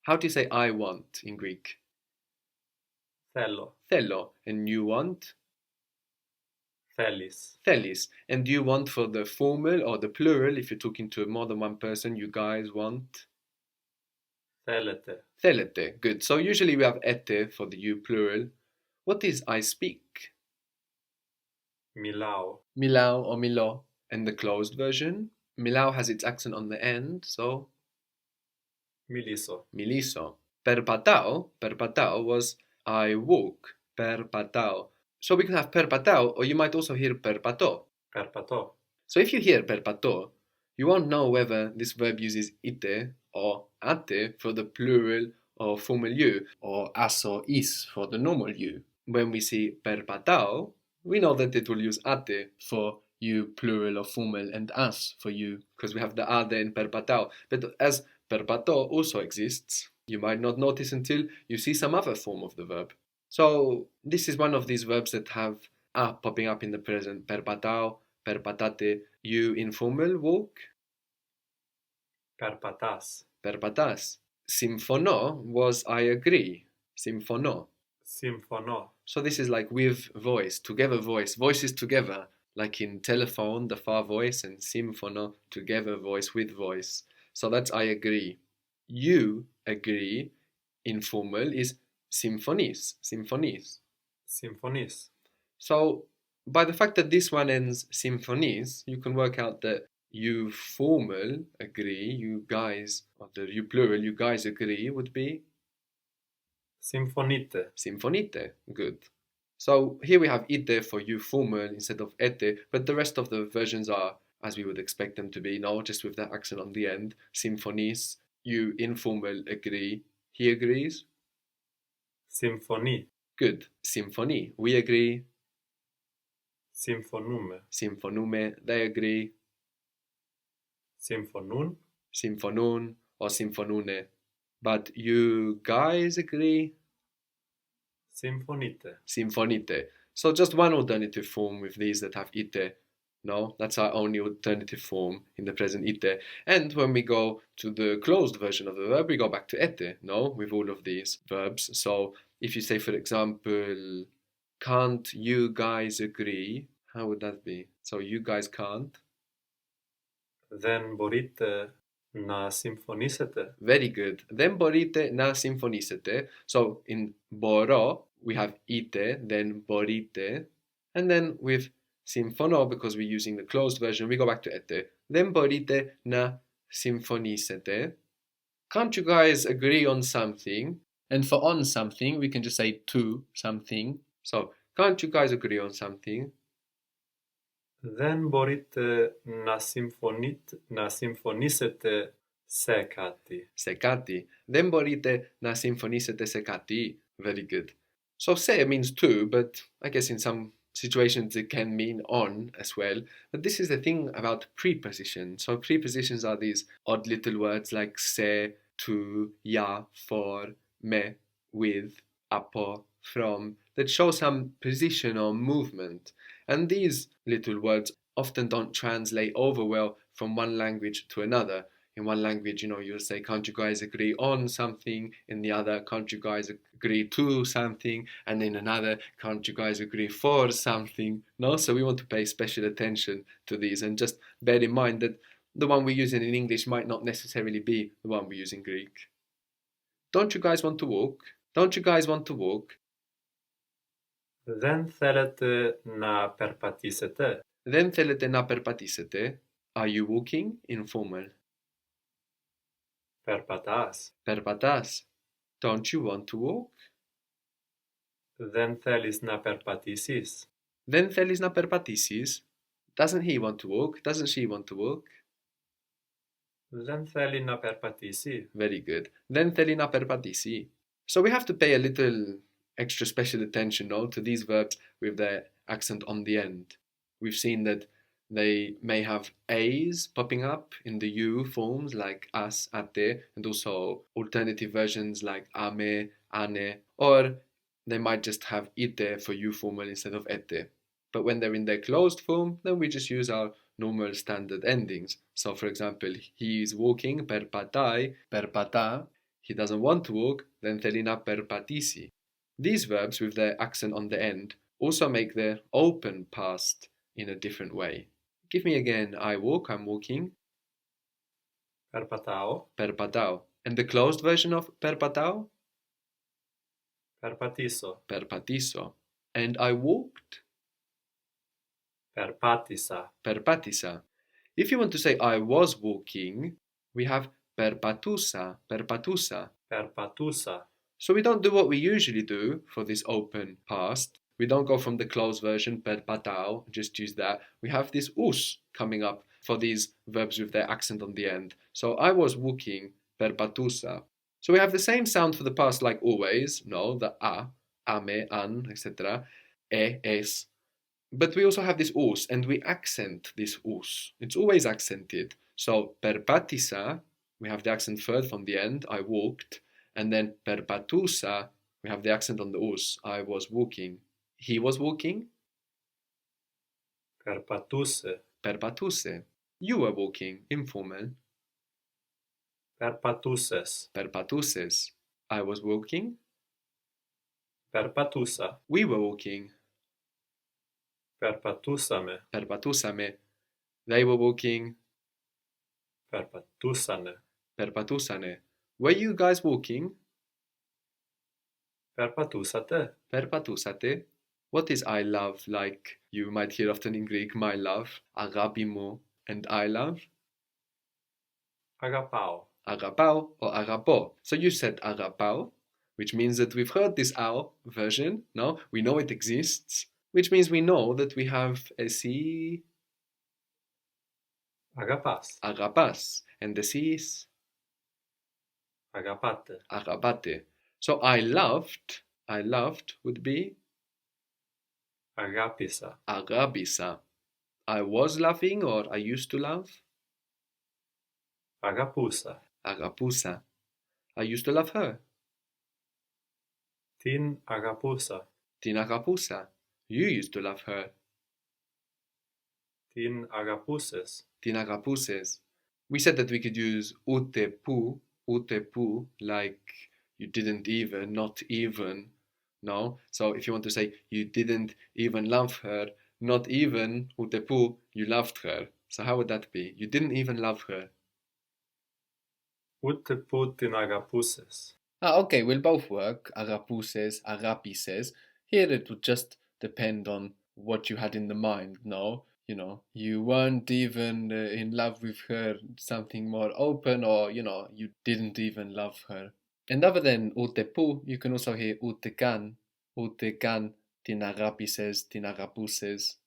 How do you say I want in Greek? Θέλω. Θέλω. And you want? Θέλεις. Thelis. And do you want for the formal or the plural? If you're talking to more than one person, you guys want? Θέλετε. Θέλετε. Good. So usually we have ete for the you plural. What is I speak? Μιλάω. Milao or milo. And the closed version? Milao has its accent on the end, so Μιλήσω. miliso. Perpatao was I walk. Perpatao. So we can have perpatao, or you might also hear perpato. Περπατώ. So if you hear perpato, you won't know whether this verb uses ite or ate for the plural or formal you, or as or is for the normal you. When we see perpatao, we know that it will use ate for you plural or formal and as for you, because we have the ade in perpatao. But as perpato also exists, you might not notice until you see some other form of the verb. So this is one of these verbs that have a popping up in the present. Perpatao, perpatate. You informal walk? Περπατάς. Perpatas. Symphono was I agree. Symphono. Συμφωνώ. So this is like with voice, together voice, voices together, like in telephone, the far voice, and symphono, together voice with voice. So that's I agree. You agree, informal, is symphonies, symphonies. Συμφωνείς. So by the fact that this one ends symphonies, you can work out that you formal agree, you guys, or the you plural, you guys agree would be Συμφωνείτε. symphonite. Good. So here we have ite for you formal instead of ete, but the rest of the versions are as we would expect them to be, no, just with that accent on the end. Symphonies, you informal agree, he agrees. Συμφωνεί. Good. Symphony, we agree. Συμφωνούμε. Symphonume, they agree. Συμφωνούν. Symphonun or symphonune. But you guys agree? Συμφωνείτε. Symphonite. So just one alternative form with these that have ite. No, that's our only alternative form in the present ite. And when we go to the closed version of the verb, we go back to ete, no, with all of these verbs. So if you say, for example, can't you guys agree? How would that be? So you guys can't. Δεν μπορείτε να συμφωνήσετε. Very good. Δεν μπορείτε να συμφωνήσετε. So in μπορώ, we have ite, then μπορείτε. And then with συμφωνώ, because we're using the closed version, we go back to ete. Δεν μπορείτε να συμφωνήσετε. Can't you guys agree on something? And for on something, we can just say to something. So, can't you guys agree on something? Δεν μπορείτε να συμφωνήσετε σε κάτι. Σε κάτι. Δεν μπορείτε να συμφωνήσετε σε κάτι. Very good. So se means to, but I guess in some situations it can mean on as well. But this is the thing about prepositions. So prepositions are these odd little words like se, to, ya, for, me, with, apo, from, that show some position or movement. And these little words often don't translate over well from one language to another. In one language, you'll say, can't you guys agree on something? In the other, can't you guys agree to something? And in another, can't you guys agree for something? No? So we want to pay special attention to these and just bear in mind that the one we're using in English might not necessarily be the one we use in Greek. Don't you guys want to walk? Don't you guys want to walk? Δεν θέλετε να περπατήσετε. Δεν θέλετε να περπατήσετε. Are you walking? Informal. Περπατάς. Περπατάς. Don't you want to walk? Δεν θέλεις να περπατήσεις. Δεν θέλεις να περπατήσεις. Doesn't he want to walk? Doesn't she want to walk? Δεν θέλει να περπατήσει. Very good. Δεν θέλει να περπατήσει. So we have to pay a little extra special attention, no, to these verbs with their accent on the end. We've seen that they may have A's popping up in the you forms like as, ate, and also alternative versions like ame, ane, or they might just have ite for you formal instead of ete. But when they're in their closed form, then we just use our normal standard endings. So for example, he is walking, perpatai, perpata. he doesn't want to walk, then θέλει να περπατήσει. These verbs with their accent on the end also make their open past in a different way. Give me again, I walk, I'm walking. Περπατάω. Περπατάω. And the closed version of περπατάω? Περπατήσω. Περπατήσω. And I walked? Περπάτησα. Περπάτησα. If you want to say I was walking, we have περπατούσα, περπατούσα. Περπατούσα. So we don't do what we usually do for this open past. We don't go from the closed version, περπατάω, just use that. We have this us coming up for these verbs with their accent on the end. So I was walking, περπατούσα. So we have the same sound for the past like always, no, the a, ame, an, etc., es. But we also have this us, and we accent this us. It's always accented. So περπάτησα, we have the accent third from the end, I walked. And then περπατούσα, we have the accent on the us, I was walking. He was walking. Περπατούσε. Περπατούσε. You were walking, informal. Περπατούσες. Περπατούσες. I was walking. Περπατούσα. We were walking. Περπατούσαμε. Περπατούσαμε. They were walking. Περπατούσανε. Περπατούσανε. Were you guys walking? Περπατούσατε. Περπατούσατε. What is I love like you might hear often in Greek, my love, αγάπη μου, and I love? Αγαπάω. Αγαπάω or αγαπώ. So you said αγαπάω, which means that we've heard this our version, no? We know it exists, which means we know that we have εσύ Αγαπάς. αγαπάς, and εσείς Αγαπάτε. αγαπάτε. So I loved would be Αγάπησα. αγάπησα. I was loving or I used to love? Αγαπούσα. Αγαπούσα. I used to love her. Την αγαπούσα. Την αγαπούσα. You used to love her. Την αγαπούσες. Την αγαπούσες. We said that we could use ούτε που, like you didn't even, not even, no? So if you want to say you didn't even love her, not even ούτε που, you loved her. So how would that be? You didn't even love her. Ούτε που την αγαπούσες. Okay, will both work. Αγαπούσες, αγάπησες. Here it would just depend on what you had in the mind, no? You know, you weren't even in love with her, something more open, or, you know, you didn't even love her. And other than ούτε που, you can also hear ούτε καν την αγάπησες, την αγαπούσες.